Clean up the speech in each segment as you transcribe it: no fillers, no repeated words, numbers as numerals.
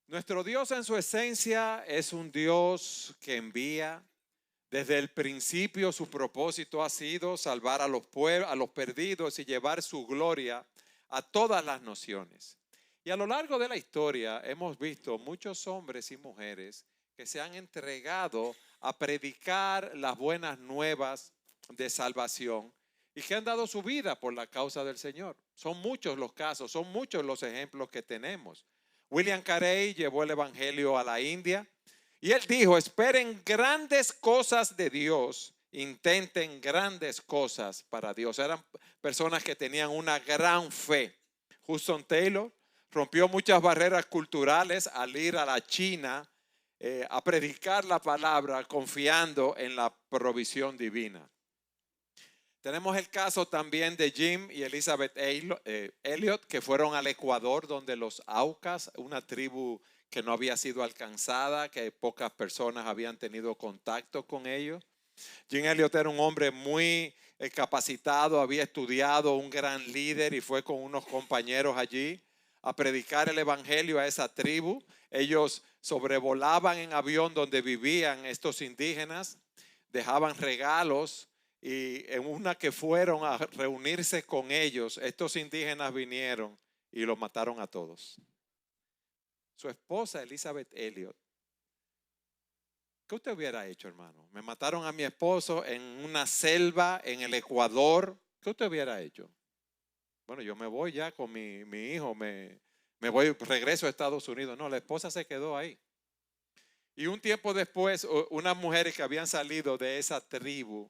Nuestro Dios en su esencia es un Dios que envía. Desde el principio su propósito ha sido salvar a los pueblos, a los perdidos y llevar su gloria a todas las naciones. Y a lo largo de la historia hemos visto muchos hombres y mujeres que se han entregado a predicar las buenas nuevas de salvación y que han dado su vida por la causa del Señor. Son muchos los casos, son muchos los ejemplos que tenemos. William Carey llevó el evangelio a la India y él dijo: esperen grandes cosas de Dios, intenten grandes cosas para Dios. Eran personas que tenían una gran fe. Hudson Taylor rompió muchas barreras culturales al ir a la China a predicar la palabra confiando en la provisión divina. Tenemos el caso también de Jim y Elizabeth Elliot, que fueron al Ecuador, donde los Aucas, una tribu que no había sido alcanzada, que pocas personas habían tenido contacto con ellos. Jim Elliot era un hombre muy capacitado, había estudiado, un gran líder, y fue con unos compañeros allí a predicar el evangelio a esa tribu. Ellos sobrevolaban en avión donde vivían estos indígenas, dejaban regalos, y en una que fueron a reunirse con ellos, estos indígenas vinieron y los mataron a todos. Su esposa Elizabeth Elliot: ¿qué usted hubiera hecho, hermano? Me mataron a mi esposo en una selva en el Ecuador. ¿Qué usted hubiera hecho? Bueno, yo me voy ya con mi hijo, me voy, regreso a Estados Unidos. No, la esposa se quedó ahí. Y un tiempo después, unas mujeres que habían salido de esa tribu,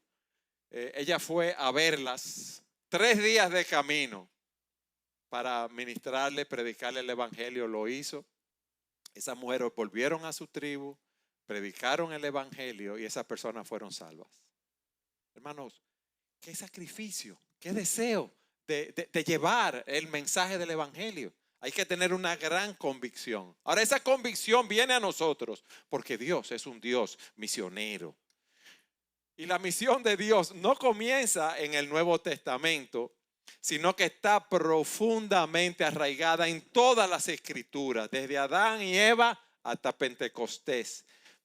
ella fue a verlas 3 días de camino para ministrarle, predicarle el evangelio. Lo hizo. Esas mujeres volvieron a su tribu, predicaron el evangelio y esas personas fueron salvas. Hermanos, qué sacrificio, qué deseo de llevar el mensaje del evangelio. Hay que tener una gran convicción. Ahora, esa convicción viene a nosotros porque Dios es un Dios misionero. Y la misión de Dios no comienza en el Nuevo Testamento, sino que está profundamente arraigada en todas las escrituras, desde Adán y Eva hasta Pentecostés.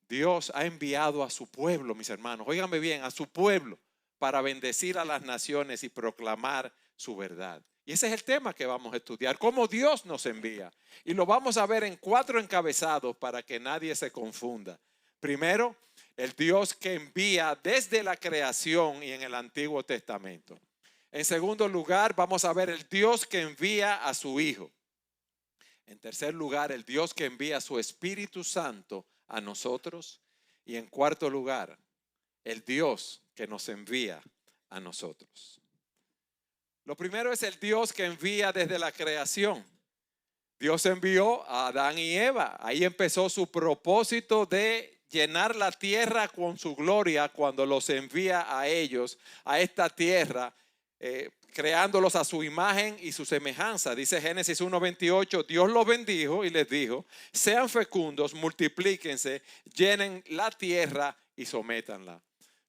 Dios ha enviado a su pueblo, mis hermanos, óiganme bien, a su pueblo, para bendecir a las naciones y proclamar su verdad. Y ese es el tema que vamos a estudiar: cómo Dios nos envía. Y lo vamos a ver en 4 encabezados para que nadie se confunda. Primero, el Dios que envía desde la creación y en el Antiguo Testamento. En segundo lugar, vamos a ver el Dios que envía a su Hijo. En tercer lugar, el Dios que envía a su Espíritu Santo a nosotros. Y en cuarto lugar, el Dios que nos envía a nosotros. Lo primero es el Dios que envía desde la creación. Dios envió a Adán y Eva. Ahí empezó su propósito de llenar la tierra con su gloria cuando los envía a ellos, a esta tierra, creándolos a su imagen y su semejanza. Dice Génesis 1:28, Dios los bendijo y les dijo: sean fecundos, multiplíquense, llenen la tierra y sométanla.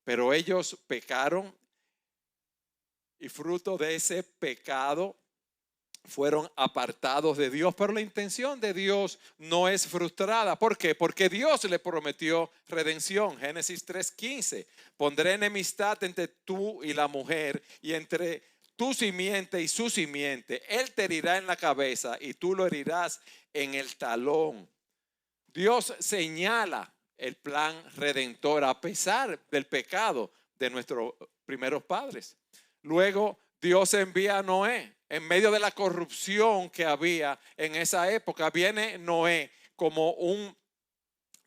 Pero ellos pecaron y fruto de ese pecado fueron apartados de Dios. Pero la intención de Dios no es frustrada. ¿Por qué? Porque Dios le prometió redención. Génesis 3:15, pondré enemistad entre tú y la mujer, y entre tu simiente y su simiente. Él te herirá en la cabeza y tú lo herirás en el talón. Dios señala el plan redentor a pesar del pecado de nuestros primeros padres. Luego Dios envía a Noé. En medio de la corrupción que había en esa época, viene Noé como un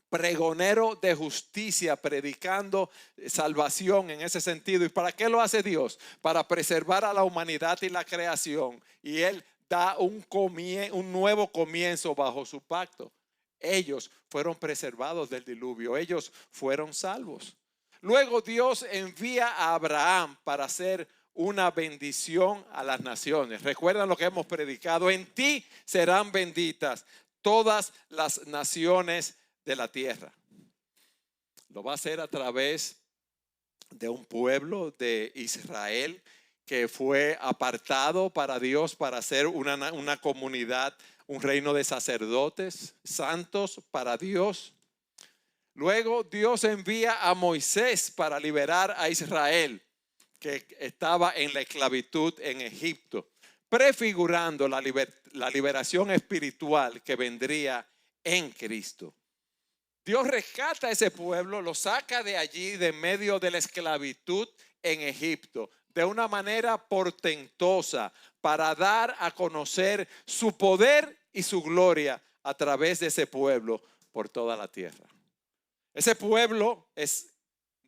pregonero de justicia, predicando salvación en ese sentido. ¿Y para qué lo hace Dios? Para preservar a la humanidad y la creación. Y Él da un nuevo comienzo bajo su pacto. Ellos fueron preservados del diluvio, ellos fueron salvos. Luego Dios envía a Abraham para ser una bendición a las naciones. Recuerdan lo que hemos predicado: en ti serán benditas todas las naciones de la tierra. Lo va a hacer a través de un pueblo de Israel que fue apartado para Dios para ser una comunidad, un reino de sacerdotes santos para Dios. Luego Dios envía a Moisés para liberar a Israel, que estaba en la esclavitud en Egipto, prefigurando la liberación espiritual que vendría en Cristo. Dios rescata a ese pueblo, lo saca de allí, de medio de la esclavitud en Egipto, de una manera portentosa, para dar a conocer su poder y su gloria a través de ese pueblo por toda la tierra. Ese pueblo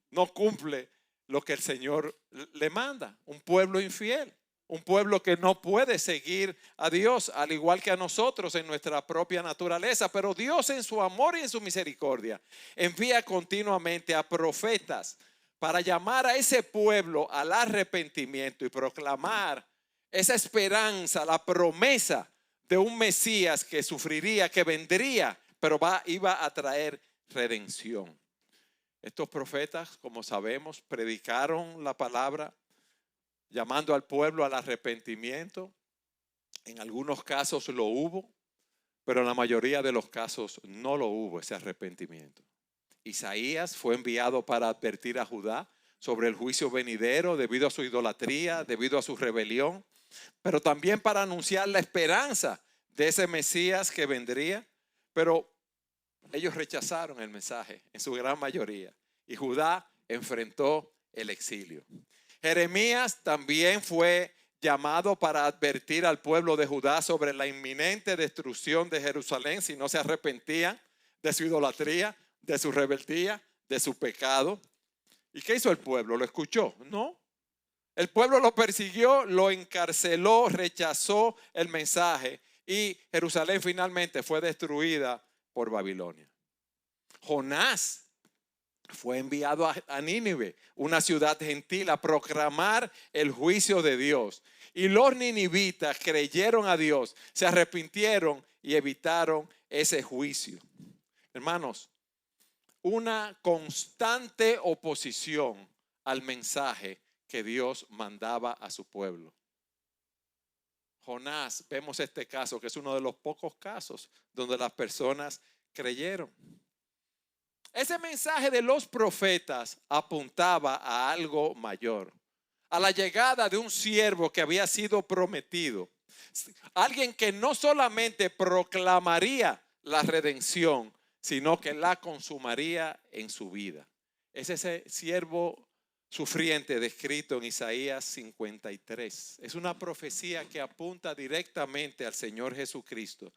no cumple lo que el Señor le manda, un pueblo infiel. Un pueblo que no puede seguir a Dios, al igual que a nosotros en nuestra propia naturaleza. Pero Dios, en su amor y en su misericordia, envía continuamente a profetas para llamar a ese pueblo al arrepentimiento y proclamar esa esperanza, la promesa de un Mesías que sufriría, que vendría, pero iba a traer redención. Estos profetas, como sabemos, predicaron la palabra, llamando al pueblo al arrepentimiento. En algunos casos lo hubo, pero en la mayoría de los casos no lo hubo ese arrepentimiento. Isaías fue enviado para advertir a Judá sobre el juicio venidero debido a su idolatría, debido a su rebelión, pero también para anunciar la esperanza de ese Mesías que vendría. Pero ellos rechazaron el mensaje en su gran mayoría y Judá enfrentó el exilio. Jeremías también fue llamado para advertir al pueblo de Judá sobre la inminente destrucción de Jerusalén si no se arrepentían de su idolatría, de su rebeldía, de su pecado. ¿Y qué hizo el pueblo? ¿Lo escuchó? No. El pueblo lo persiguió, lo encarceló, rechazó el mensaje y Jerusalén finalmente fue destruida por Babilonia. Jonás fue enviado a Nínive, una ciudad gentil, a proclamar el juicio de Dios. Y los ninivitas creyeron a Dios, se arrepintieron y evitaron ese juicio. Hermanos, una constante oposición al mensaje que Dios mandaba a su pueblo. Jonás, vemos este caso que es uno de los pocos casos donde las personas creyeron. Ese mensaje de los profetas apuntaba a algo mayor, a la llegada de un siervo que había sido prometido, alguien que no solamente proclamaría la redención, sino que la consumaría en su vida. Es ese siervo sufriente descrito en Isaías 53. Es una profecía que apunta directamente al Señor Jesucristo,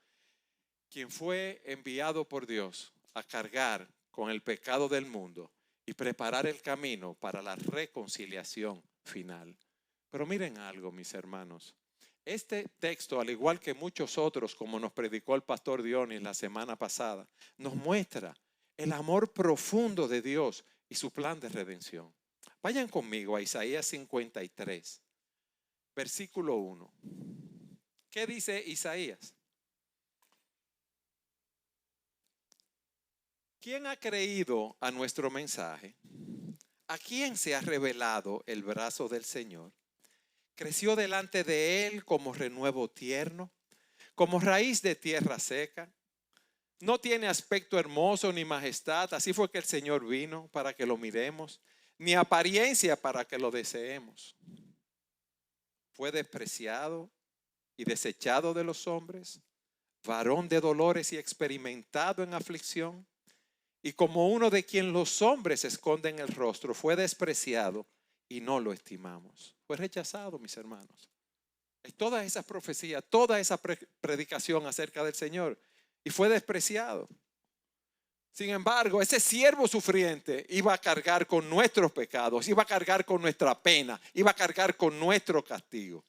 quien fue enviado por Dios a cargar con el pecado del mundo y preparar el camino para la reconciliación final. Pero miren algo, mis hermanos. Este texto, al igual que muchos otros, como nos predicó el pastor Dionis la semana pasada, nos muestra el amor profundo de Dios y su plan de redención. Vayan conmigo a Isaías 53, versículo 1. ¿Qué dice Isaías? ¿Quién ha creído a nuestro mensaje? ¿A quién se ha revelado el brazo del Señor? Creció delante de él como renuevo tierno, como raíz de tierra seca. No tiene aspecto hermoso ni majestad, así fue que el Señor vino para que lo miremos, ni apariencia para que lo deseemos. Fue despreciado y desechado de los hombres, varón de dolores y experimentado en aflicción. Y como uno de quien los hombres esconden el rostro, fue despreciado y no lo estimamos. Fue rechazado, mis hermanos. Es toda esa profecía, toda esa predicación acerca del Señor. Y fue despreciado. Sin embargo, ese siervo sufriente iba a cargar con nuestros pecados, iba a cargar con nuestra pena, iba a cargar con nuestro castigo.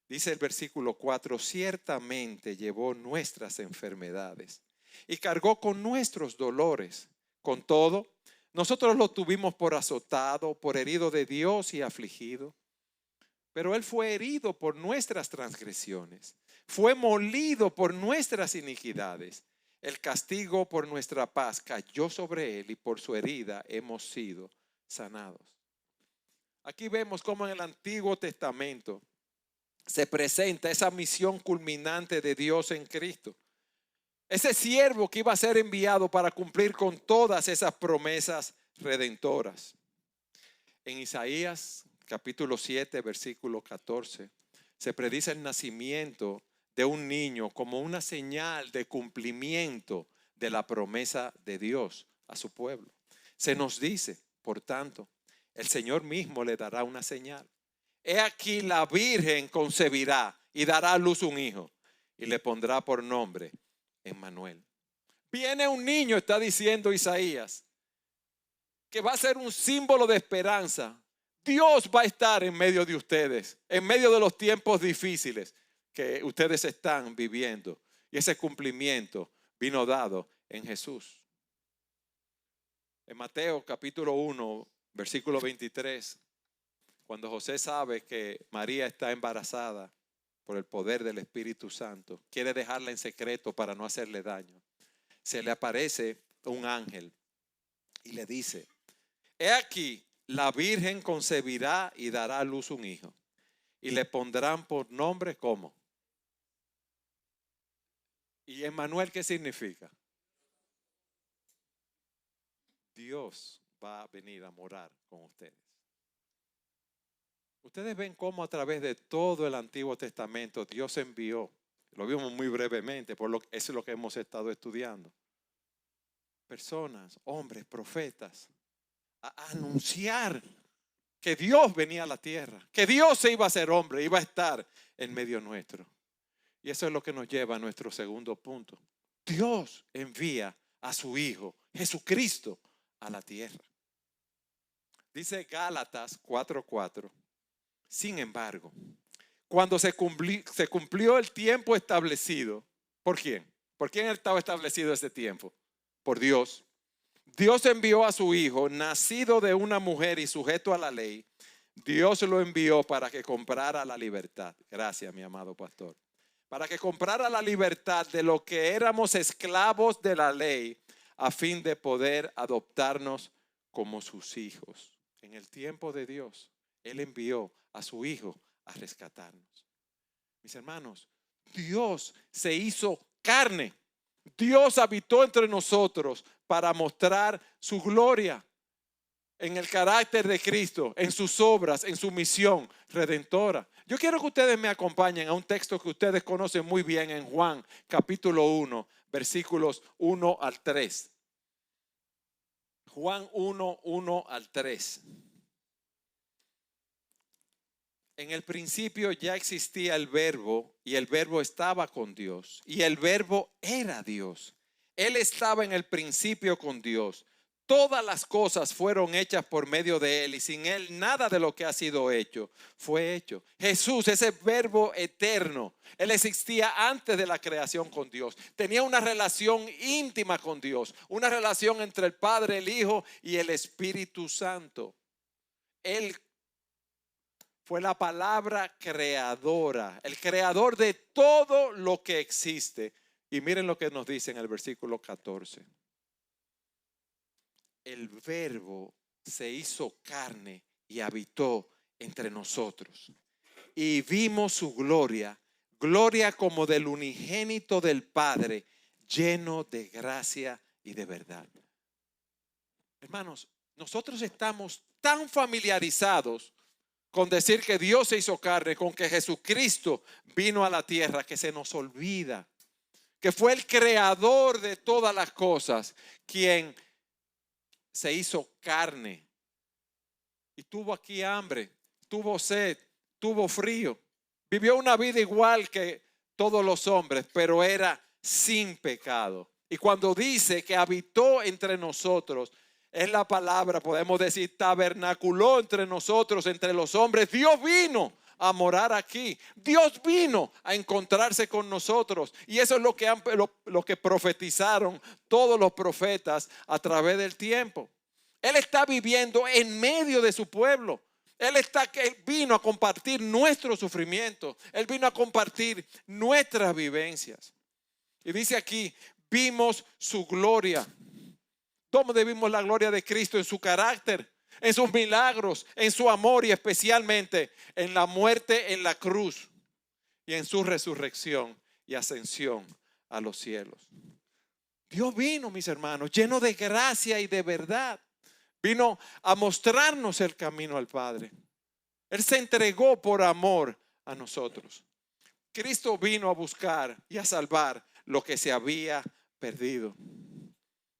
Dice el versículo 4, ciertamente llevó nuestras enfermedades y cargó con nuestros dolores. Con todo, nosotros lo tuvimos por azotado, por herido de Dios y afligido. Pero él fue herido por nuestras transgresiones, fue molido por nuestras iniquidades. El castigo por nuestra paz cayó sobre él y por su herida hemos sido sanados. Aquí vemos cómo en el Antiguo Testamento se presenta esa misión culminante de Dios en Cristo. Ese siervo que iba a ser enviado para cumplir con todas esas promesas redentoras. En Isaías capítulo 7, versículo 14, se predice el nacimiento de un niño como una señal de cumplimiento de la promesa de Dios a su pueblo. Se nos dice, por tanto, el Señor mismo le dará una señal. He aquí la virgen concebirá y dará a luz un hijo y le pondrá por nombre Emmanuel. Viene un niño, está diciendo Isaías, que va a ser un símbolo de esperanza. Dios va a estar en medio de ustedes, en medio de los tiempos difíciles que ustedes están viviendo. Y ese cumplimiento vino dado en Jesús. En Mateo capítulo 1, versículo 23, cuando José sabe que María está embarazada por el poder del Espíritu Santo, quiere dejarla en secreto para no hacerle daño. Se le aparece un ángel y le dice: he aquí, la virgen concebirá y dará a luz un hijo, y le pondrán por nombre ¿cómo? ¿Y Emmanuel qué significa? Dios va a venir a morar con ustedes. Ustedes ven cómo a través de todo el Antiguo Testamento Dios envió, lo vimos muy brevemente, eso es lo que hemos estado estudiando, personas, hombres, profetas, a anunciar que Dios venía a la tierra, que Dios se iba a hacer hombre, iba a estar en medio nuestro. Y eso es lo que nos lleva a nuestro segundo punto. Dios envía a su Hijo Jesucristo a la tierra. Dice Gálatas 4:4. Sin embargo, cuando se cumplió el tiempo establecido, ¿por quién? ¿Por quién estaba establecido ese tiempo? Por Dios. Dios envió a su Hijo, nacido de una mujer y sujeto a la ley. Dios lo envió para que comprara la libertad. Gracias, mi amado pastor. Para que comprara la libertad de lo que éramos esclavos de la ley, a fin de poder adoptarnos como sus hijos. En el tiempo de Dios, Él envió a su Hijo a rescatarnos. Mis hermanos, Dios se hizo carne. Dios habitó entre nosotros para mostrar su gloria en el carácter de Cristo, en sus obras, en su misión redentora. Yo quiero que ustedes me acompañen a un texto que ustedes conocen muy bien en Juan capítulo 1, versículos 1 al 3. Juan 1, 1 al 3. En el principio ya existía el verbo y el verbo estaba con Dios y el verbo era Dios. Él estaba en el principio con Dios. Todas las cosas fueron hechas por medio de Él y sin Él nada de lo que ha sido hecho fue hecho. Jesús, ese verbo eterno, Él existía antes de la creación con Dios. Tenía una relación íntima con Dios, una relación entre el Padre, el Hijo y el Espíritu Santo. Él fue la palabra creadora, el creador de todo lo que existe. Y miren lo que nos dice en el versículo 14. El verbo se hizo carne y habitó entre nosotros. Y vimos su gloria, gloria como del unigénito del Padre, lleno de gracia y de verdad. Hermanos, nosotros estamos tan familiarizados con decir que Dios se hizo carne, con que Jesucristo vino a la tierra, que se nos olvida que fue el creador de todas las cosas quien se hizo carne y tuvo aquí hambre, tuvo sed, tuvo frío, vivió una vida igual que todos los hombres, pero era sin pecado. Y cuando dice que habitó entre nosotros, es la palabra, podemos decir, tabernaculó entre nosotros, entre los hombres. Dios vino a morar aquí. Dios vino a encontrarse con nosotros. Y eso es lo que profetizaron todos los profetas a través del tiempo. Él está viviendo en medio de su pueblo. Él vino a compartir nuestro sufrimiento. Él vino a compartir nuestras vivencias. Y dice aquí, vimos su gloria. ¿Dónde vimos la gloria de Cristo? En su carácter. en sus milagros, en su amor y especialmente en la muerte en la cruz y en su resurrección y ascensión a los cielos. Dios vino, mis hermanos, lleno de gracia y de verdad. Vino a mostrarnos el camino al Padre. Él se entregó por amor a nosotros. Cristo vino a buscar y a salvar lo que se había perdido.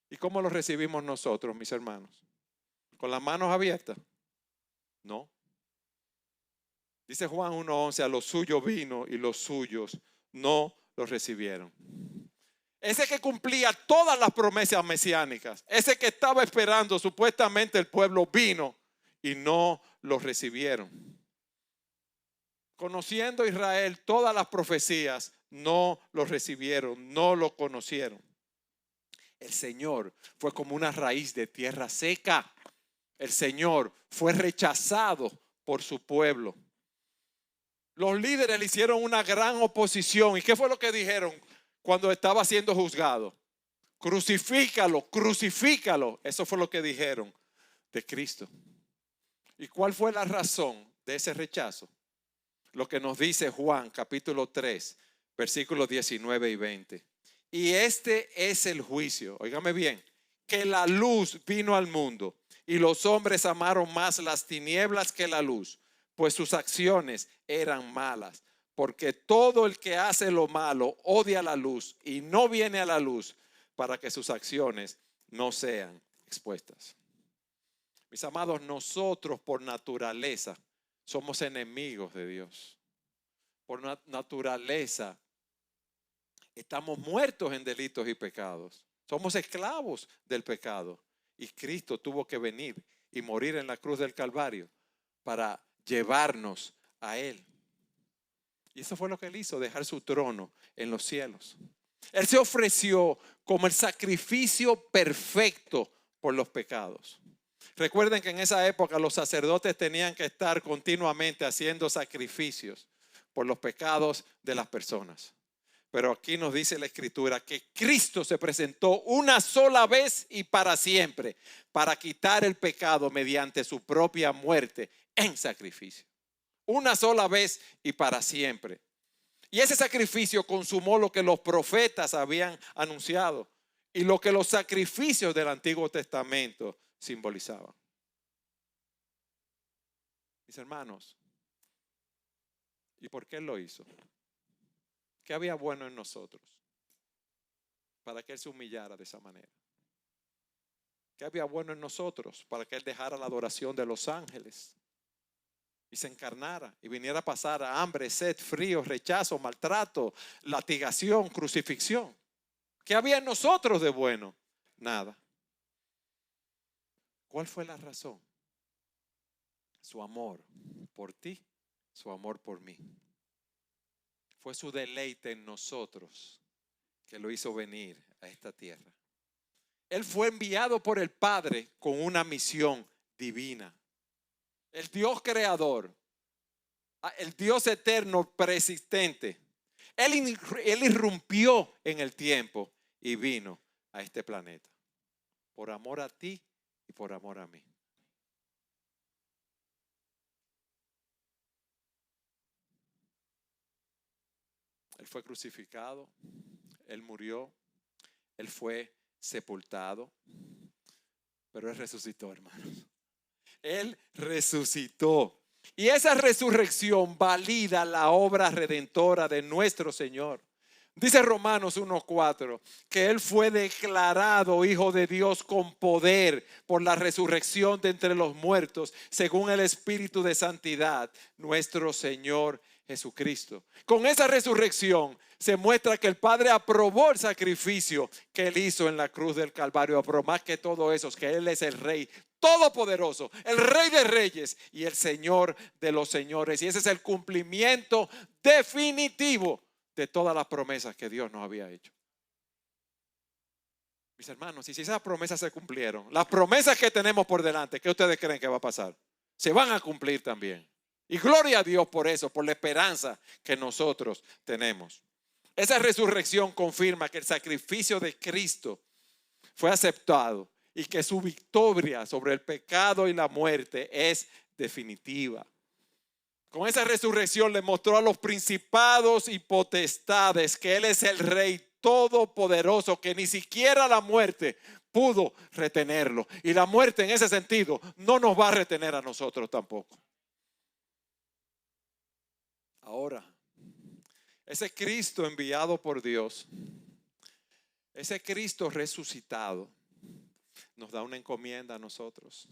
¿Y cómo lo recibimos nosotros, mis hermanos? ¿Con las manos abiertas? No. Dice Juan 1:11, a los suyos vino y los suyos no los recibieron. Ese que cumplía todas las promesas mesiánicas, ese que estaba esperando supuestamente el pueblo, vino y no los recibieron. Conociendo Israel todas las profecías, no los recibieron, no lo conocieron. El Señor fue como una raíz de tierra seca. El Señor fue rechazado por su pueblo. Los líderes le hicieron una gran oposición. ¿Y qué fue lo que dijeron cuando estaba siendo juzgado? Crucifícalo, crucifícalo. Eso fue lo que dijeron de Cristo. ¿Y cuál fue la razón de ese rechazo? Lo que nos dice Juan capítulo 3, versículos 19 y 20. Y este es el juicio, óigame bien, que la luz vino al mundo y los hombres amaron más las tinieblas que la luz, pues sus acciones eran malas. Porque todo el que hace lo malo odia la luz y no viene a la luz para que sus acciones no sean expuestas. Mis amados, nosotros por naturaleza somos enemigos de Dios. Por naturaleza estamos muertos en delitos y pecados. Somos esclavos del pecado. Y Cristo tuvo que venir y morir en la cruz del Calvario para llevarnos a Él. Y eso fue lo que Él hizo, dejar su trono en los cielos. Él se ofreció como el sacrificio perfecto por los pecados. Recuerden que en esa época los sacerdotes tenían que estar continuamente haciendo sacrificios por los pecados de las personas. Pero aquí nos dice la Escritura que Cristo se presentó una sola vez y para siempre para quitar el pecado mediante su propia muerte en sacrificio. Una sola vez y para siempre. Y ese sacrificio consumó lo que los profetas habían anunciado y lo que los sacrificios del Antiguo Testamento simbolizaban. Mis hermanos, ¿y por qué Él lo hizo? ¿Qué había bueno en nosotros para que Él se humillara de esa manera? ¿Qué había bueno en nosotros para que Él dejara la adoración de los ángeles y se encarnara y viniera a pasar hambre, sed, frío, rechazo, maltrato, latigación, crucifixión? ¿Qué había en nosotros de bueno? Nada. ¿Cuál fue la razón? Su amor por ti, su amor por mí. Fue su deleite en nosotros que lo hizo venir a esta tierra. Él fue enviado por el Padre con una misión divina. El Dios creador, el Dios eterno persistente, Él irrumpió en el tiempo y vino a este planeta por amor a ti y por amor a mí. Él fue crucificado, Él murió, Él fue sepultado, pero Él resucitó, hermanos. Él resucitó. Y esa resurrección valida la obra redentora de nuestro Señor. Dice Romanos 1:4 que Él fue declarado Hijo de Dios con poder por la resurrección de entre los muertos, según el Espíritu de Santidad, nuestro Señor Jesucristo. Con esa resurrección se muestra que el Padre aprobó el sacrificio que Él hizo en la cruz del Calvario. Pero más que todo eso, es que Él es el Rey todopoderoso, el Rey de reyes y el Señor de los señores. Y ese es el cumplimiento definitivo de todas las promesas que Dios nos había hecho. Mis hermanos, y si esas promesas se cumplieron, las promesas que tenemos por delante, ¿qué ustedes creen que va a pasar? Se van a cumplir también. Y gloria a Dios por eso, por la esperanza que nosotros tenemos. Esa resurrección confirma que el sacrificio de Cristo fue aceptado y que su victoria sobre el pecado y la muerte es definitiva. Con esa resurrección le mostró a los principados y potestades que Él es el Rey todopoderoso, que ni siquiera la muerte pudo retenerlo. Y la muerte en ese sentido no nos va a retener a nosotros tampoco. Ahora, ese Cristo enviado por Dios, ese Cristo resucitado, nos da una encomienda a nosotros.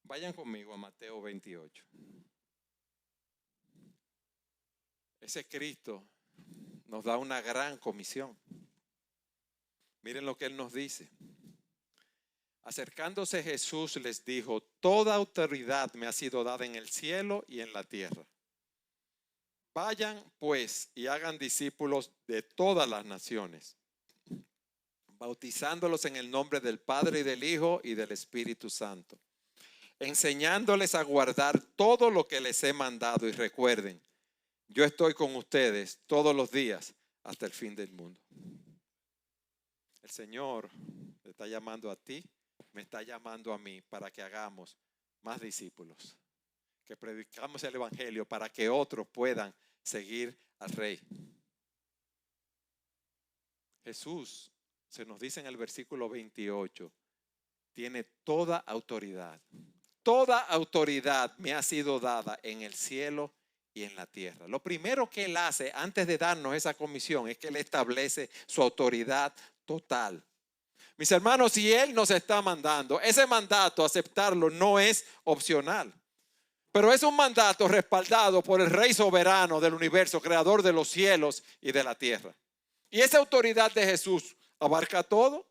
Vayan conmigo a Mateo 28. Ese Cristo nos da una gran comisión. Miren lo que Él nos dice. Acercándose Jesús les dijo: toda autoridad me ha sido dada en el cielo y en la tierra. Vayan pues y hagan discípulos de todas las naciones, bautizándolos en el nombre del Padre y del Hijo y del Espíritu Santo, enseñándoles a guardar todo lo que les he mandado. Y recuerden, yo estoy con ustedes todos los días hasta el fin del mundo. El Señor te está llamando a ti, me está llamando a mí para que hagamos más discípulos, que predicamos el Evangelio para que otros puedan seguir al Rey. Jesús, se nos dice en el versículo 28, tiene toda autoridad. Toda autoridad me ha sido dada en el cielo y en la tierra. Lo primero que Él hace antes de darnos esa comisión es que Él establece su autoridad total. Mis hermanos, si Él nos está mandando, ese mandato, aceptarlo no es opcional, pero es un mandato respaldado por el Rey soberano del universo, creador de los cielos y de la tierra. Y esa autoridad de Jesús abarca todo,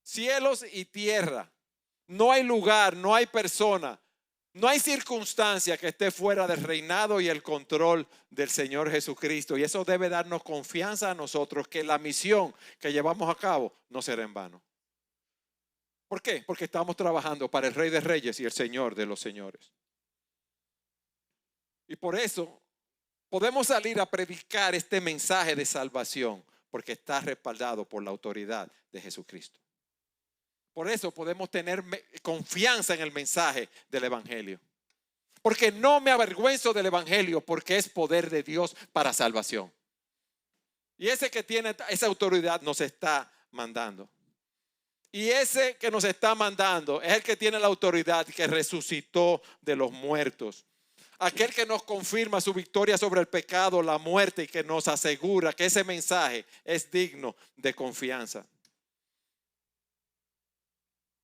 cielos y tierra. No hay lugar, no hay persona, no hay circunstancia que esté fuera del reinado y el control del Señor Jesucristo. Y eso debe darnos confianza a nosotros que la misión que llevamos a cabo no será en vano. ¿Por qué? Porque estamos trabajando para el Rey de Reyes y el Señor de los Señores. Y por eso podemos salir a predicar este mensaje de salvación, porque está respaldado por la autoridad de Jesucristo. Por eso podemos tener confianza en el mensaje del Evangelio. Porque no me avergüenzo del Evangelio, porque es poder de Dios para salvación. Y ese que tiene esa autoridad nos está mandando. Y ese que nos está mandando es el que tiene la autoridad que resucitó de los muertos. Aquel que nos confirma su victoria sobre el pecado, la muerte, y que nos asegura que ese mensaje es digno de confianza.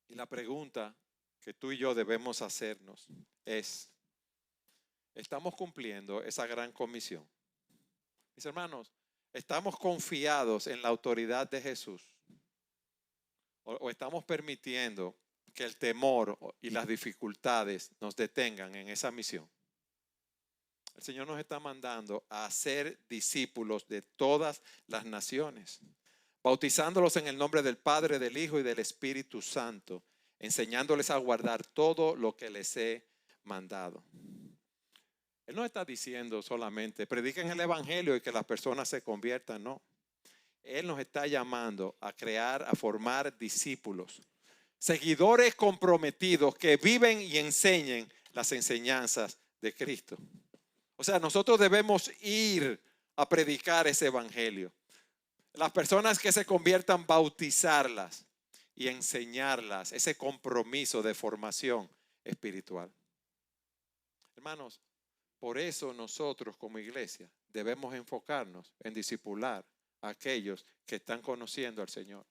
Y la pregunta que tú y yo debemos hacernos es: ¿estamos cumpliendo esa gran comisión? Mis hermanos, ¿estamos confiados en la autoridad de Jesús? ¿O estamos permitiendo que el temor y las dificultades nos detengan en esa misión? El Señor nos está mandando a ser discípulos de todas las naciones, bautizándolos en el nombre del Padre, del Hijo y del Espíritu Santo, enseñándoles a guardar todo lo que les he mandado. Él no está diciendo solamente prediquen el Evangelio y que las personas se conviertan, no. Él nos está llamando a crear, a formar discípulos, seguidores comprometidos que viven y enseñen las enseñanzas de Cristo. O sea, nosotros debemos ir a predicar ese Evangelio. Las personas que se conviertan, bautizarlas y enseñarlas, ese compromiso de formación espiritual. Hermanos, por eso nosotros como iglesia debemos enfocarnos en discipular a aquellos que están conociendo al Señor.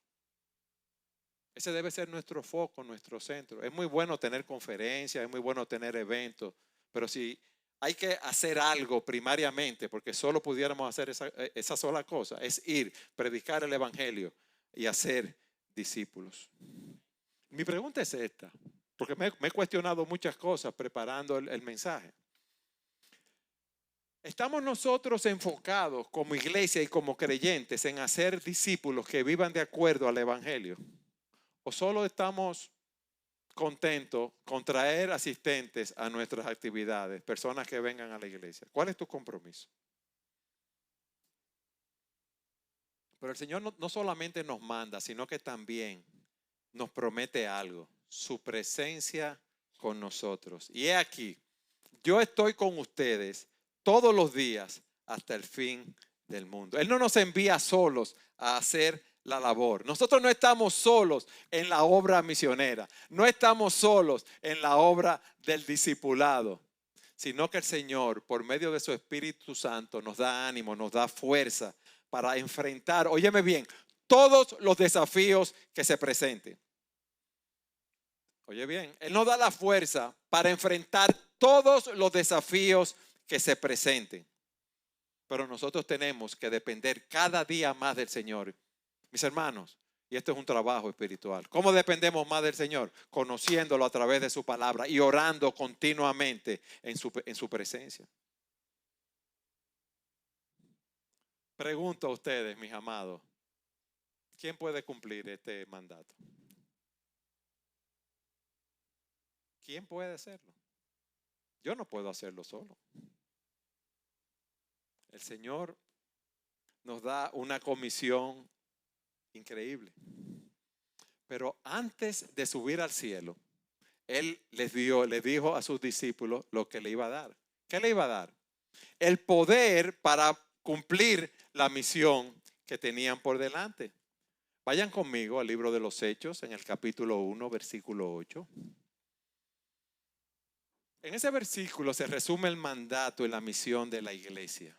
Ese debe ser nuestro foco, nuestro centro. Es muy bueno tener conferencias, es muy bueno tener eventos, pero si hay que hacer algo primariamente, porque solo pudiéramos hacer esa sola cosa, es ir, predicar el Evangelio y hacer discípulos. Mi pregunta es esta, porque me he cuestionado muchas cosas preparando el mensaje. ¿Estamos nosotros enfocados como iglesia y como creyentes en hacer discípulos que vivan de acuerdo al Evangelio? ¿O solo estamos contentos con traer asistentes a nuestras actividades, personas que vengan a la iglesia? ¿Cuál es tu compromiso? Pero el Señor no solamente nos manda, sino que también nos promete algo, su presencia con nosotros. Y he aquí, yo estoy con ustedes todos los días hasta el fin del mundo. Él no nos envía solos a hacer la labor. Nosotros no estamos solos en la obra misionera, no estamos solos en la obra del discipulado, sino que el Señor, por medio de su Espíritu Santo, nos da ánimo, nos da fuerza para enfrentar, óyeme bien, todos los desafíos que se presenten. Oye bien, Él nos da la fuerza para enfrentar todos los desafíos que se presenten. Pero nosotros tenemos que depender cada día más del Señor. Mis hermanos, y esto es un trabajo espiritual. ¿Cómo dependemos más del Señor? Conociéndolo a través de su palabra y orando continuamente en su presencia. Pregunto a ustedes, mis amados, ¿quién puede cumplir este mandato? ¿Quién puede hacerlo? Yo no puedo hacerlo solo. El Señor nos da una comisión increíble. Pero antes de subir al cielo, Él les dijo a sus discípulos lo que le iba a dar. ¿Qué le iba a dar? El poder para cumplir la misión que tenían por delante. Vayan conmigo al libro de los Hechos, en el capítulo 1, versículo 8. En ese versículo se resume el mandato y la misión de la iglesia.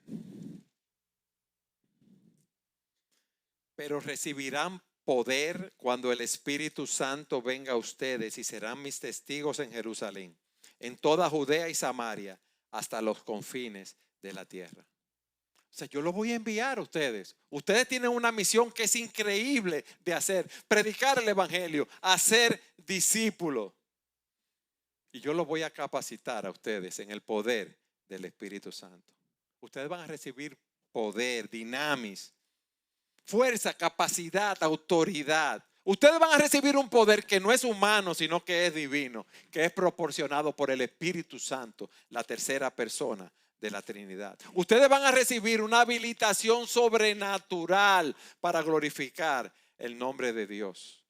Pero recibirán poder cuando el Espíritu Santo venga a ustedes y serán mis testigos en Jerusalén, en toda Judea y Samaria, hasta los confines de la tierra. O sea, yo lo voy a enviar a ustedes. Ustedes tienen una misión que es increíble de hacer: predicar el evangelio, hacer discípulos. Y yo los voy a capacitar a ustedes en el poder del Espíritu Santo. Ustedes van a recibir poder, dinamis, fuerza, capacidad, autoridad. Ustedes van a recibir un poder que no es humano, sino que es divino, que es proporcionado por el Espíritu Santo, la tercera persona de la Trinidad. Ustedes van a recibir una habilitación sobrenatural para glorificar el nombre de Dios.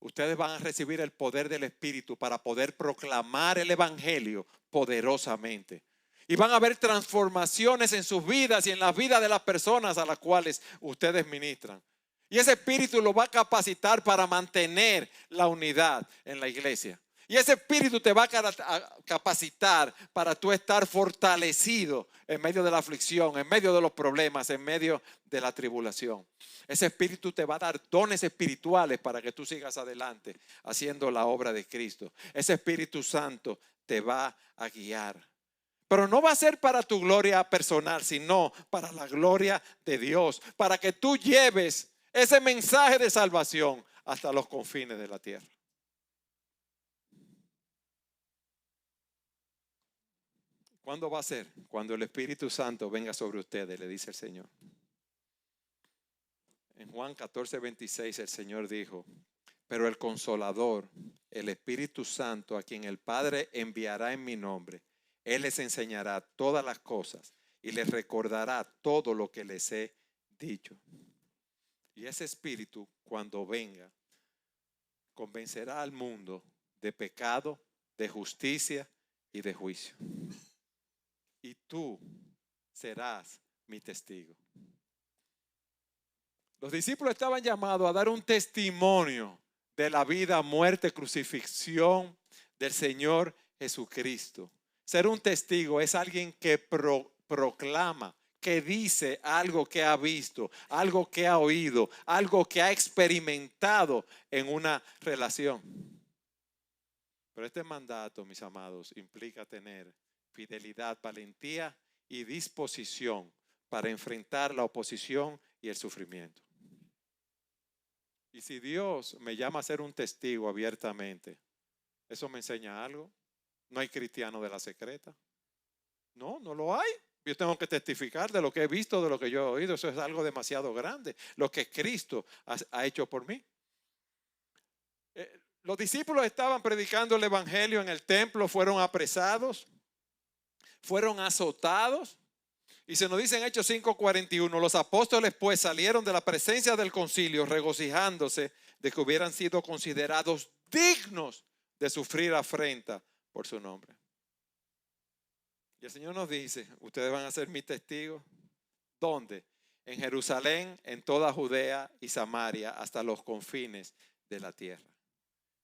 Ustedes van a recibir el poder del Espíritu para poder proclamar el evangelio poderosamente. Y van a haber transformaciones en sus vidas y en las vidas de las personas a las cuales ustedes ministran. Y ese Espíritu lo va a capacitar para mantener la unidad en la iglesia. Y ese Espíritu te va a capacitar para tú estar fortalecido en medio de la aflicción, en medio de los problemas, en medio de la tribulación. Ese Espíritu te va a dar dones espirituales para que tú sigas adelante haciendo la obra de Cristo. Ese Espíritu Santo te va a guiar. Pero no va a ser para tu gloria personal, sino para la gloria de Dios, para que tú lleves ese mensaje de salvación hasta los confines de la tierra. ¿Cuándo va a ser? Cuando el Espíritu Santo venga sobre ustedes, le dice el Señor. En Juan 14:26 el Señor dijo: pero el Consolador, el Espíritu Santo, a quien el Padre enviará en mi nombre, Él les enseñará todas las cosas y les recordará todo lo que les he dicho. Y ese Espíritu, cuando venga, convencerá al mundo de pecado, de justicia y de juicio. Y tú serás mi testigo. Los discípulos estaban llamados a dar un testimonio de la vida, muerte, crucifixión del Señor Jesucristo. Ser un testigo es alguien que proclama, que dice algo que ha visto, algo que ha oído, algo que ha experimentado en una relación. Pero este mandato, mis amados, implica tener fidelidad, valentía y disposición para enfrentar la oposición y el sufrimiento. Y si Dios me llama a ser un testigo abiertamente, ¿eso me enseña algo? No hay cristiano de la secreta. No, no lo hay. Yo tengo que testificar de lo que he visto, de lo que yo he oído. Eso es algo demasiado grande, lo que Cristo ha hecho por mí. Los discípulos estaban predicando el evangelio en el templo, fueron apresados, fueron azotados Y se nos dice en Hechos 5:41, los apóstoles pues salieron de la presencia del concilio regocijándose de que hubieran sido considerados dignos de sufrir afrenta por su nombre. Y el Señor nos dice, ustedes van a ser mis testigos. ¿Dónde? En Jerusalén, en toda Judea y Samaria, hasta los confines de la tierra.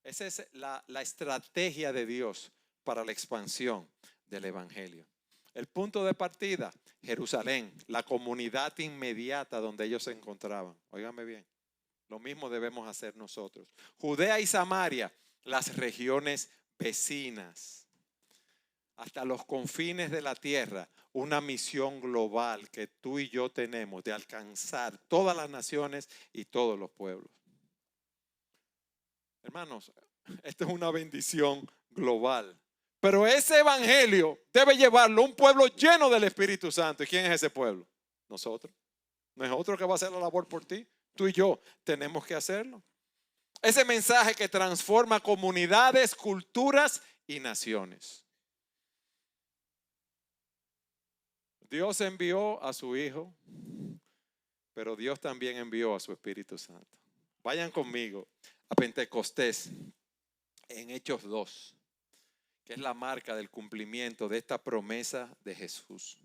Esa es la estrategia de Dios para la expansión del evangelio. El punto de partida, Jerusalén, la comunidad inmediata donde ellos se encontraban. Óigame bien, lo mismo debemos hacer nosotros. Judea y Samaria, las regiones vecinas, hasta los confines de la tierra, una misión global que tú y yo tenemos de alcanzar todas las naciones y todos los pueblos. Hermanos, esta es una bendición global. Pero ese evangelio debe llevarlo un pueblo lleno del Espíritu Santo. ¿Y quién es ese pueblo? Nosotros. No es otro que va a hacer la labor por ti. Tú y yo tenemos que hacerlo. Ese mensaje que transforma comunidades, culturas y naciones. Dios envió a su Hijo, pero Dios también envió a su Espíritu Santo. Vayan conmigo a Pentecostés en Hechos 2. Que es la marca del cumplimiento de esta promesa de Jesús.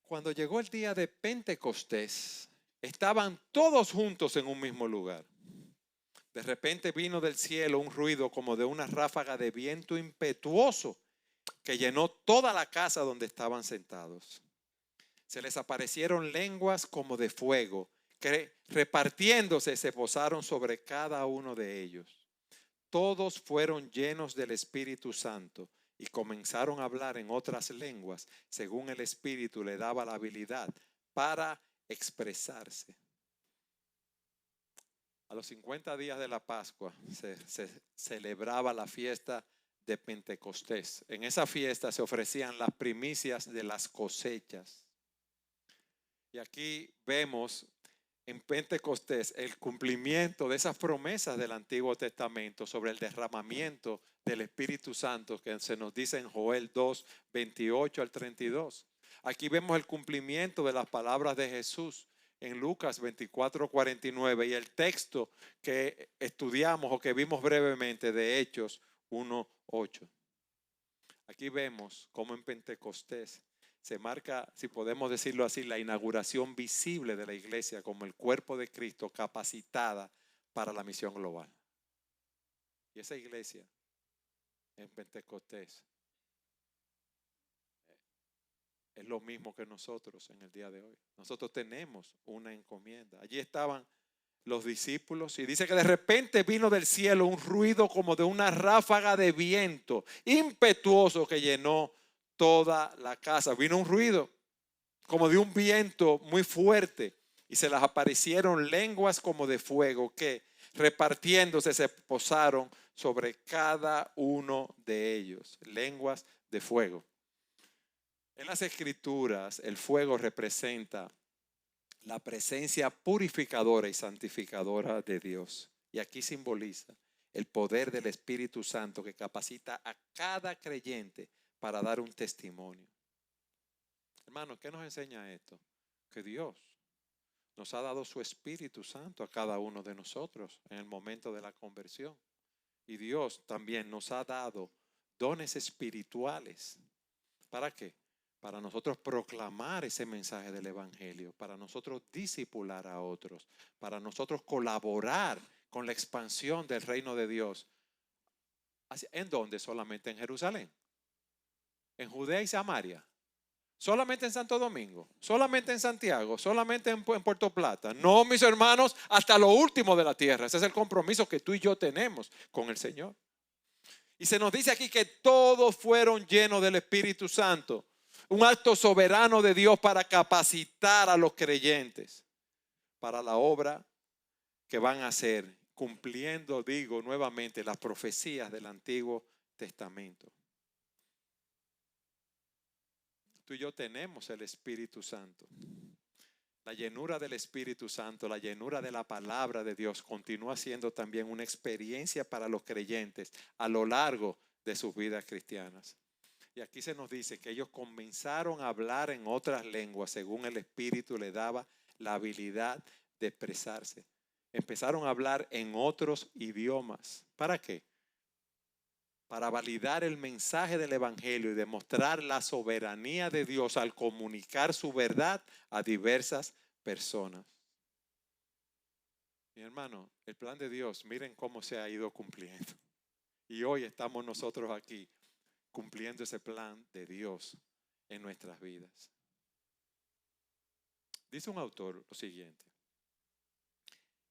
Cuando llegó el día de Pentecostés, estaban todos juntos en un mismo lugar. De repente vino del cielo un ruido como de una ráfaga de viento impetuoso que llenó toda la casa donde estaban sentados. Se les aparecieron lenguas como de fuego, que repartiéndose se posaron sobre cada uno de ellos. Todos fueron llenos del Espíritu Santo y comenzaron a hablar en otras lenguas según el Espíritu le daba la habilidad para expresarse. A los 50 días de la Pascua se celebraba la fiesta de Pentecostés. En esa fiesta se ofrecían las primicias de las cosechas. Y aquí vemos en Pentecostés el cumplimiento de esas promesas del Antiguo Testamento sobre el derramamiento del Espíritu Santo que se nos dice en Joel 2, 28 al 32. Aquí vemos el cumplimiento de las palabras de Jesús en Lucas 24, 49 y el texto que estudiamos o que vimos brevemente de Hechos 1, 8. Aquí vemos cómo en Pentecostés se marca, si podemos decirlo así, la inauguración visible de la iglesia como el cuerpo de Cristo capacitada para la misión global. Y esa iglesia en Pentecostés es lo mismo que nosotros en el día de hoy. Nosotros tenemos una encomienda. Allí estaban los discípulos y dice que de repente vino del cielo un ruido como de una ráfaga de viento impetuoso que llenó toda la casa. Vino un ruido como de un viento muy fuerte y se les aparecieron lenguas como de fuego que repartiéndose se posaron sobre cada uno de ellos. Lenguas de fuego. En las Escrituras el fuego representa la presencia purificadora y santificadora de Dios. Y aquí simboliza el poder del Espíritu Santo que capacita a cada creyente para dar un testimonio. Hermanos, ¿qué nos enseña esto? Que Dios nos ha dado su Espíritu Santo a cada uno de nosotros en el momento de la conversión. Y Dios también nos ha dado dones espirituales. ¿Para qué? Para nosotros proclamar ese mensaje del evangelio, para nosotros discipular a otros, para nosotros colaborar con la expansión del reino de Dios. ¿En dónde? Solamente en Jerusalén, en Judea y Samaria, solamente en Santo Domingo, solamente en Santiago, solamente en Puerto Plata. No, mis hermanos, hasta lo último de la tierra. Ese es el compromiso que tú y yo tenemos con el Señor. Y se nos dice aquí que todos fueron llenos del Espíritu Santo. Un acto soberano de Dios para capacitar a los creyentes para la obra que van a hacer, cumpliendo, digo nuevamente, las profecías del Antiguo Testamento. Tú y yo tenemos el Espíritu Santo. La llenura del Espíritu Santo, la llenura de la palabra de Dios continúa siendo también una experiencia para los creyentes a lo largo de sus vidas cristianas. Y aquí se nos dice que ellos comenzaron a hablar en otras lenguas según el Espíritu le daba la habilidad de expresarse. Empezaron a hablar en otros idiomas. ¿Para qué? Para validar el mensaje del Evangelio y demostrar la soberanía de Dios al comunicar su verdad a diversas personas. Mi hermano, el plan de Dios, miren cómo se ha ido cumpliendo. Y hoy estamos nosotros aquí cumpliendo ese plan de Dios en nuestras vidas. Dice un autor lo siguiente: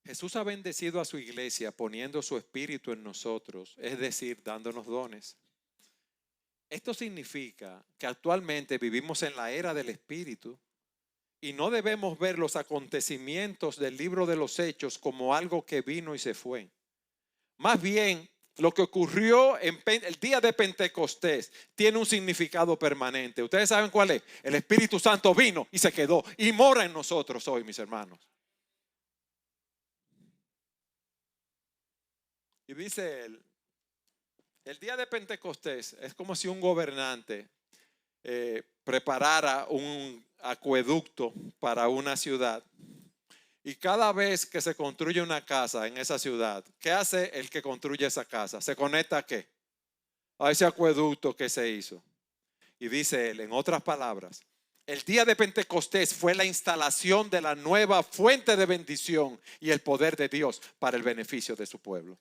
Jesús ha bendecido a su iglesia poniendo su espíritu en nosotros, es decir, dándonos dones. Esto significa que actualmente vivimos en la era del espíritu y no debemos ver los acontecimientos del libro de los Hechos como algo que vino y se fue. Más bien, lo que ocurrió en el día de Pentecostés tiene un significado permanente. ¿Ustedes saben cuál es? El Espíritu Santo vino y se quedó y mora en nosotros hoy, mis hermanos. Y dice él, el día de Pentecostés es como si un gobernante preparara un acueducto para una ciudad. Y cada vez que se construye una casa en esa ciudad, ¿qué hace el que construye esa casa? ¿Se conecta a qué? A ese acueducto que se hizo. Y dice él, en otras palabras, el día de Pentecostés fue la instalación de la nueva fuente de bendición y el poder de Dios para el beneficio de su pueblo.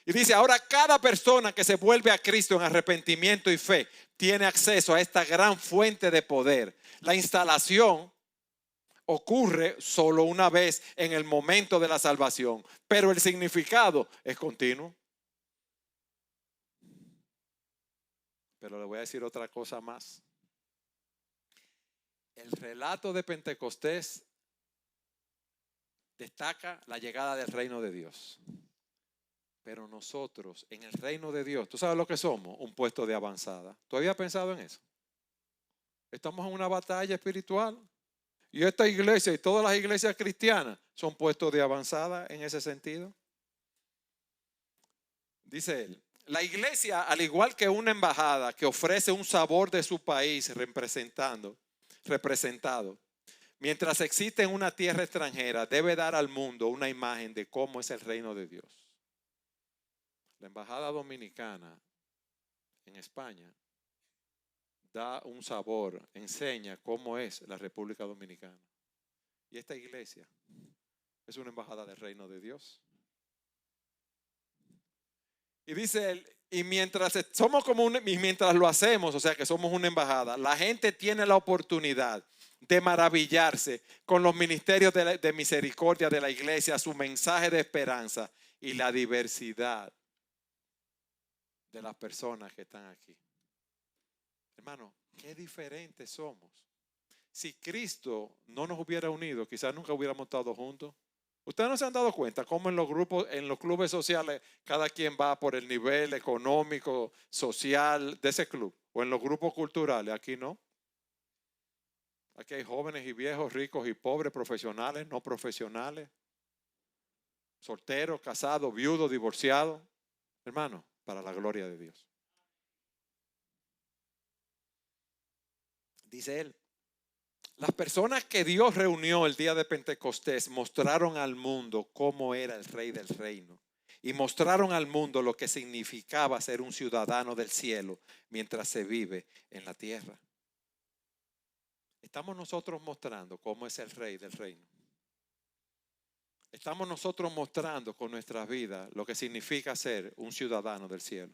Y dice, ahora cada persona que se vuelve a Cristo en arrepentimiento y fe tiene acceso a esta gran fuente de poder. La instalación ocurre solo una vez en el momento de la salvación, pero el significado es continuo. Pero le voy a decir otra cosa más. El relato de Pentecostés destaca la llegada del reino de Dios. Pero nosotros en el reino de Dios, ¿tú sabes lo que somos? Un puesto de avanzada. ¿Tú habías pensado en eso? Estamos en una batalla espiritual. Y esta iglesia y todas las iglesias cristianas son puestos de avanzada en ese sentido. Dice él, la iglesia, al igual que una embajada que ofrece un sabor de su país representado, mientras existe en una tierra extranjera, debe dar al mundo una imagen de cómo es el reino de Dios. La embajada dominicana en España da un sabor, enseña cómo es la República Dominicana. Y esta iglesia es una embajada del reino de Dios. Y dice él, y mientras somos como y mientras lo hacemos, o sea que somos una embajada, la gente tiene la oportunidad de maravillarse con los ministerios de misericordia de la iglesia, su mensaje de esperanza y la diversidad de las personas que están aquí. Hermano, qué diferentes somos. Si Cristo no nos hubiera unido, quizás nunca hubiéramos estado juntos. Ustedes no se han dado cuenta cómo en los grupos, en los clubes sociales, cada quien va por el nivel económico, social de ese club, o en los grupos culturales. Aquí no. Aquí hay jóvenes y viejos, ricos y pobres, profesionales, no profesionales, solteros, casados, viudos, divorciados. Hermano, para la gloria de Dios. Dice él, las personas que Dios reunió el día de Pentecostés mostraron al mundo cómo era el rey del reino y mostraron al mundo lo que significaba ser un ciudadano del cielo mientras se vive en la tierra. Estamos nosotros mostrando cómo es el rey del reino. Estamos nosotros mostrando con nuestras vidas lo que significa ser un ciudadano del cielo.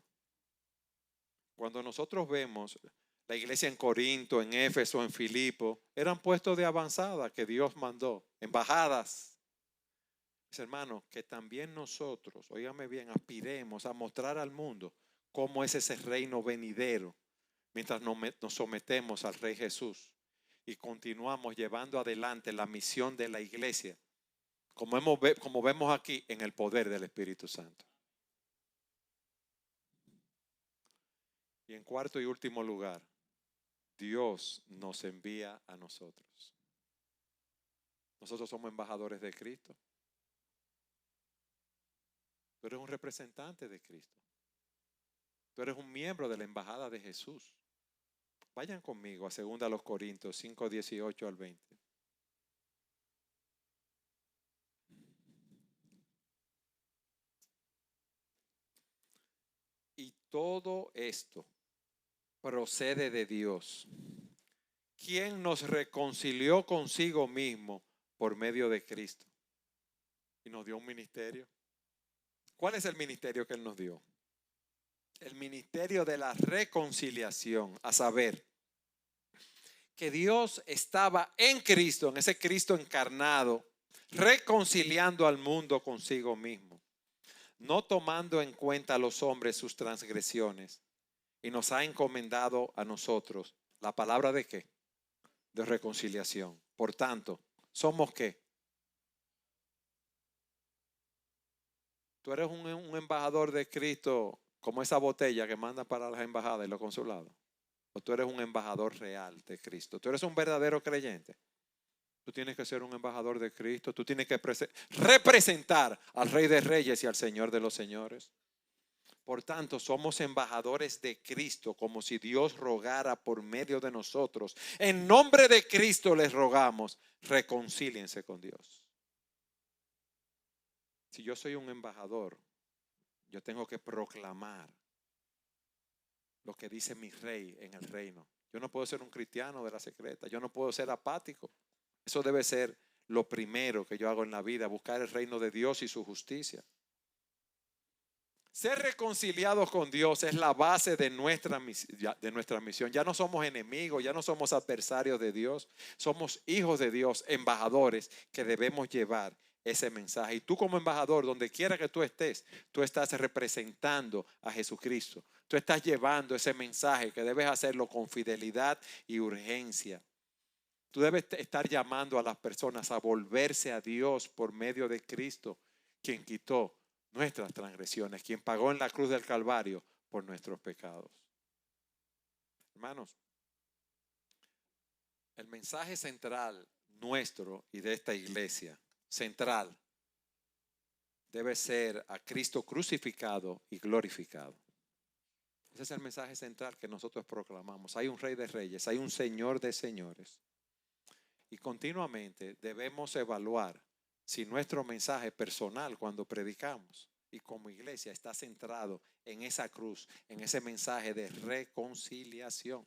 Cuando nosotros vemos la iglesia en Corinto, en Éfeso, en Filipo, eran puestos de avanzada que Dios mandó, embajadas. Mis hermanos, que también nosotros, óigame bien, aspiremos a mostrar al mundo cómo es ese reino venidero mientras nos sometemos al Rey Jesús y continuamos llevando adelante la misión de la iglesia, como vemos aquí en el poder del Espíritu Santo. Y en cuarto y último lugar, Dios nos envía a nosotros. Nosotros somos embajadores de Cristo. Tú eres un representante de Cristo. Tú eres un miembro de la embajada de Jesús. Vayan conmigo a 2 Corintios 5, 18 al 20. Y todo esto procede de Dios, quien nos reconcilió consigo mismo por medio de Cristo y nos dio un ministerio. ¿Cuál es el ministerio que Él nos dio? El ministerio de la reconciliación, a saber, que Dios estaba en Cristo, en ese Cristo encarnado, reconciliando al mundo consigo mismo, no tomando en cuenta a los hombres sus transgresiones, y nos ha encomendado a nosotros la palabra de qué? De reconciliación. Por tanto, ¿somos qué? Tú eres un embajador de Cristo como esa botella que manda para las embajadas y los consulados. O tú eres un embajador real de Cristo. Tú eres un verdadero creyente. Tú tienes que ser un embajador de Cristo. Tú tienes que representar al Rey de Reyes y al Señor de los Señores. Por tanto, somos embajadores de Cristo, como si Dios rogara por medio de nosotros. En nombre de Cristo les rogamos, reconcíliense con Dios. Si yo soy un embajador, yo tengo que proclamar lo que dice mi rey en el reino. Yo no puedo ser un cristiano de la secreta. Yo no puedo ser apático. Eso debe ser lo primero que yo hago en la vida, buscar el reino de Dios y su justicia. Ser reconciliados con Dios es la base de nuestra misión. Ya no somos enemigos, ya no somos adversarios de Dios. Somos hijos de Dios, embajadores que debemos llevar ese mensaje. Y tú como embajador, donde quiera que tú estés, tú estás representando a Jesucristo. Tú estás llevando ese mensaje que debes hacerlo con fidelidad y urgencia. Tú debes estar llamando a las personas a volverse a Dios por medio de Cristo, quien quitó nuestras transgresiones, quien pagó en la cruz del Calvario por nuestros pecados. Hermanos, el mensaje central nuestro y de esta iglesia, central, debe ser a Cristo crucificado y glorificado. Ese es el mensaje central que nosotros proclamamos. Hay un Rey de Reyes, hay un Señor de Señores. Y continuamente debemos evaluar si nuestro mensaje personal cuando predicamos y como iglesia está centrado en esa cruz, en ese mensaje de reconciliación.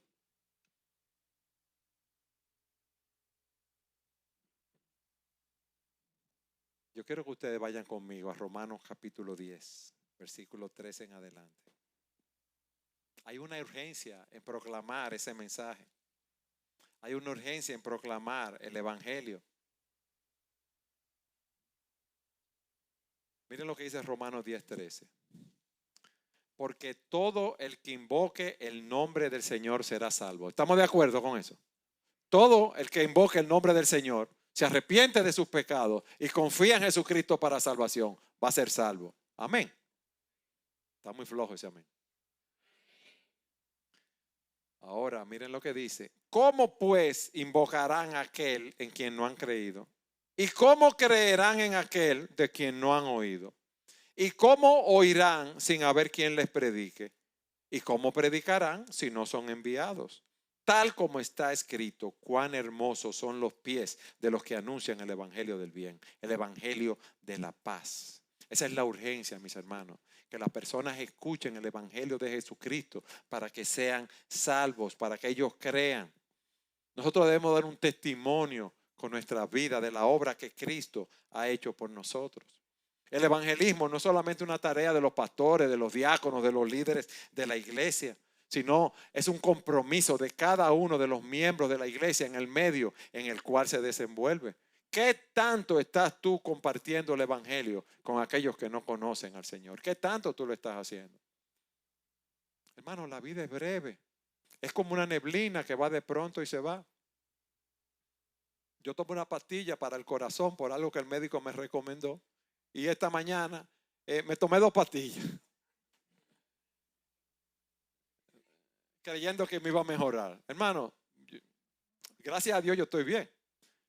Yo quiero que ustedes vayan conmigo a Romanos capítulo 10, versículo 13 en adelante. Hay una urgencia en proclamar ese mensaje. Hay una urgencia en proclamar el evangelio. Miren lo que dice Romanos 10:13. Porque todo el que invoque el nombre del Señor será salvo. ¿Estamos de acuerdo con eso? Todo el que invoque el nombre del Señor, se arrepiente de sus pecados y confía en Jesucristo para salvación, va a ser salvo. Amén. Está muy flojo ese amén. Ahora, miren lo que dice. ¿Cómo pues invocarán a aquel en quien no han creído? ¿Y cómo creerán en aquel de quien no han oído? ¿Y cómo oirán sin haber quien les predique? ¿Y cómo predicarán si no son enviados? Tal como está escrito, cuán hermosos son los pies de los que anuncian el evangelio del bien, el evangelio de la paz. Esa es la urgencia, mis hermanos, que las personas escuchen el evangelio de Jesucristo para que sean salvos, para que ellos crean. Nosotros debemos dar un testimonio con nuestra vida de la obra que Cristo ha hecho por nosotros. El evangelismo no es solamente una tarea de los pastores, de los diáconos, de los líderes de la iglesia, sino es un compromiso de cada uno de los miembros de la iglesia en el medio en el cual se desenvuelve. ¿Qué tanto estás tú compartiendo el evangelio con aquellos que no conocen al Señor? ¿Qué tanto tú lo estás haciendo? Hermano, la vida es breve. Es como una neblina que va de pronto y se va. Yo tomo una pastilla para el corazón por algo que el médico me recomendó. Y esta mañana me tomé 2 pastillas, creyendo que me iba a mejorar. Hermano, gracias a Dios yo estoy bien.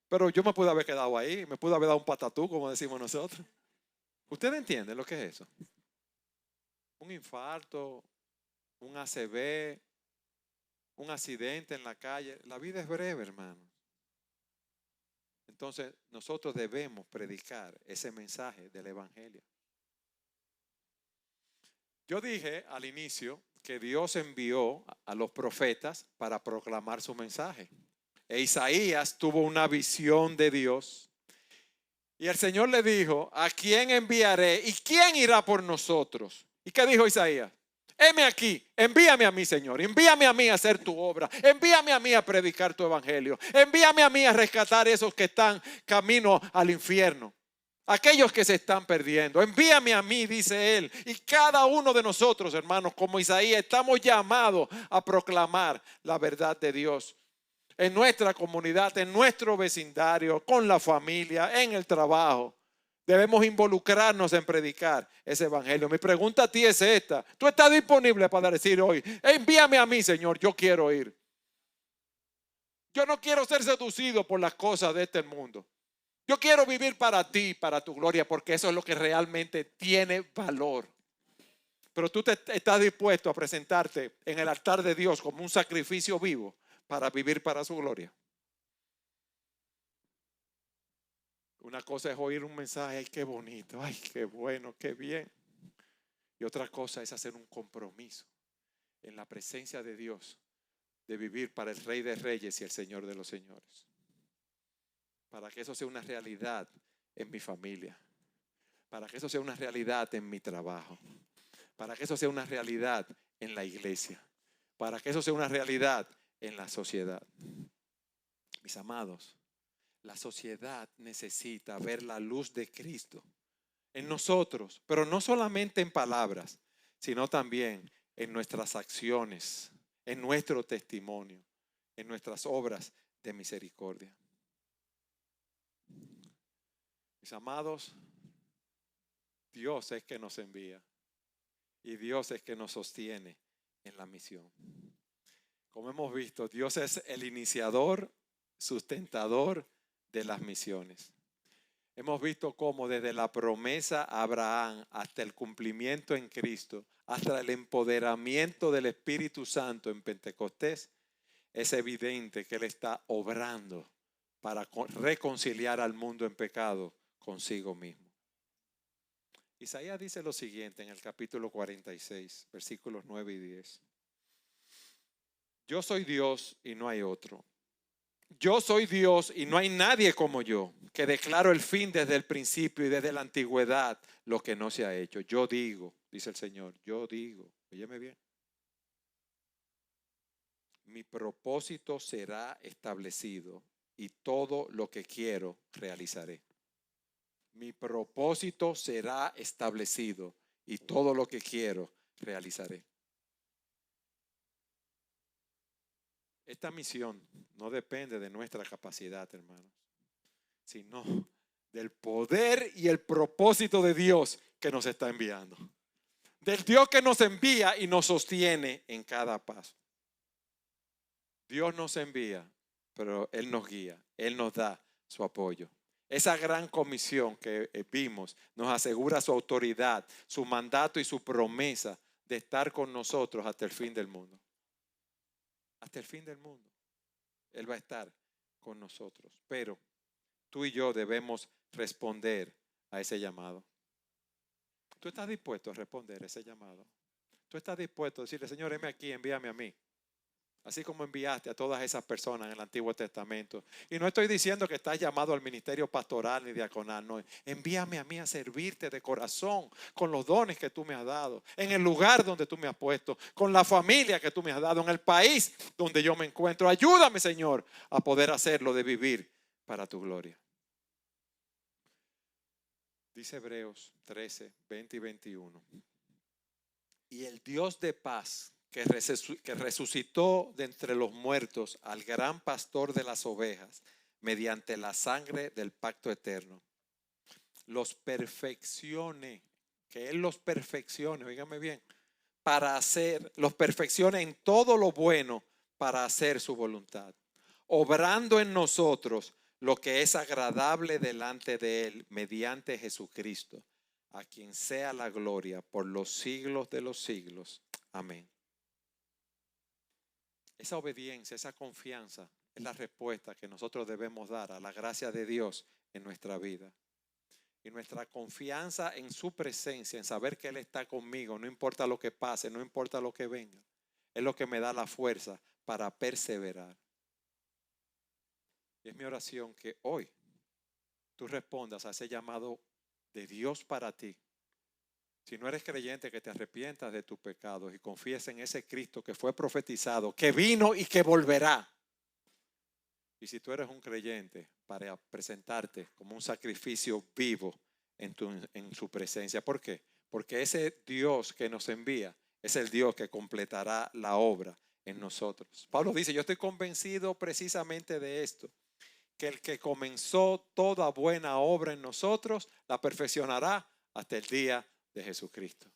Pero yo me pude haber quedado ahí, me pude haber dado un patatú, como decimos nosotros. ¿Ustedes entienden lo que es eso? Un infarto, un ACV, un accidente en la calle. La vida es breve, hermano. Entonces nosotros debemos predicar ese mensaje del evangelio. Yo dije al inicio que Dios envió a los profetas para proclamar su mensaje. E Isaías tuvo una visión de Dios. Y el Señor le dijo: ¿a quién enviaré? ¿Y quién irá por nosotros? ¿Y qué dijo Isaías? Heme aquí, envíame a mí, Señor. Envíame a mí a hacer tu obra. Envíame a mí a predicar tu evangelio. Envíame a mí a rescatar esos que están camino al infierno. Aquellos que se están perdiendo. Envíame a mí, dice él. Y cada uno de nosotros, hermanos, como Isaías, estamos llamados a proclamar la verdad de Dios. En nuestra comunidad, en nuestro vecindario, con la familia, en el trabajo. Debemos involucrarnos en predicar ese evangelio. Mi pregunta a ti es esta: ¿tú estás disponible para decir hoy: envíame a mí, Señor, yo quiero ir? Yo no quiero ser seducido por las cosas de este mundo. Yo quiero vivir para ti, para tu gloria, porque eso es lo que realmente tiene valor. Pero tú estás dispuesto a presentarte en el altar de Dios como un sacrificio vivo para vivir para su gloria. Una cosa es oír un mensaje: ay, qué bonito, ay, qué bueno, qué bien. Y otra cosa es hacer un compromiso en la presencia de Dios de vivir para el Rey de Reyes y el Señor de los Señores. Para que eso sea una realidad en mi familia. Para que eso sea una realidad en mi trabajo. Para que eso sea una realidad en la iglesia. Para que eso sea una realidad en la sociedad. Mis amados, la sociedad necesita ver la luz de Cristo en nosotros, pero no solamente en palabras, sino también en nuestras acciones, en nuestro testimonio, en nuestras obras de misericordia. Mis amados, Dios es que nos envía y Dios es que nos sostiene en la misión. Como hemos visto, Dios es el iniciador, sustentador de las misiones. Hemos visto cómo desde la promesa a Abraham hasta el cumplimiento en Cristo, hasta el empoderamiento del Espíritu Santo en Pentecostés, es evidente que Él está obrando para reconciliar al mundo en pecado consigo mismo. Isaías dice lo siguiente en el capítulo 46, versículos 9 y 10. Yo soy Dios y no hay otro. Yo soy Dios y no hay nadie como yo, que declaro el fin desde el principio y desde la antigüedad lo que no se ha hecho. Yo digo, dice el Señor, yo digo, óyeme bien, mi propósito será establecido y todo lo que quiero realizaré. Mi propósito será establecido y todo lo que quiero realizaré. Esta misión no depende de nuestra capacidad, hermanos, sino del poder y el propósito de Dios que nos está enviando. Del Dios que nos envía y nos sostiene en cada paso. Dios nos envía, pero Él nos guía, Él nos da su apoyo. Esa gran comisión que vimos nos asegura su autoridad, su mandato y su promesa de estar con nosotros hasta el fin del mundo. Hasta el fin del mundo. Él va a estar con nosotros. Pero tú y yo debemos responder a ese llamado. ¿Tú estás dispuesto a responder a ese llamado? ¿Tú estás dispuesto a decirle: Señor, heme aquí, envíame a mí? Así como enviaste a todas esas personas en el Antiguo Testamento. Y no estoy diciendo que estás llamado al ministerio pastoral ni diaconal. No, envíame a mí a servirte de corazón con los dones que tú me has dado, en el lugar donde tú me has puesto, con la familia que tú me has dado, en el país donde yo me encuentro. Ayúdame, Señor, a poder hacerlo, de vivir para tu gloria. Dice Hebreos 13, 20 y 21. Y el Dios de paz, que resucitó de entre los muertos al gran pastor de las ovejas, mediante la sangre del pacto eterno, los perfeccione, que Él los perfeccione, oígame bien, los perfeccione en todo lo bueno para hacer su voluntad, obrando en nosotros lo que es agradable delante de Él mediante Jesucristo, a quien sea la gloria por los siglos de los siglos. Amén. Esa obediencia, esa confianza es la respuesta que nosotros debemos dar a la gracia de Dios en nuestra vida. Y nuestra confianza en su presencia, en saber que Él está conmigo, no importa lo que pase, no importa lo que venga, es lo que me da la fuerza para perseverar. Y es mi oración que hoy tú respondas a ese llamado de Dios para ti. Si no eres creyente, que te arrepientas de tus pecados y confíes en ese Cristo que fue profetizado, que vino y que volverá. Y si tú eres un creyente, para presentarte como un sacrificio vivo en su presencia. ¿Por qué? Porque ese Dios que nos envía es el Dios que completará la obra en nosotros. Pablo dice, yo estoy convencido precisamente de esto, que el que comenzó toda buena obra en nosotros, la perfeccionará hasta el día de Jesucristo.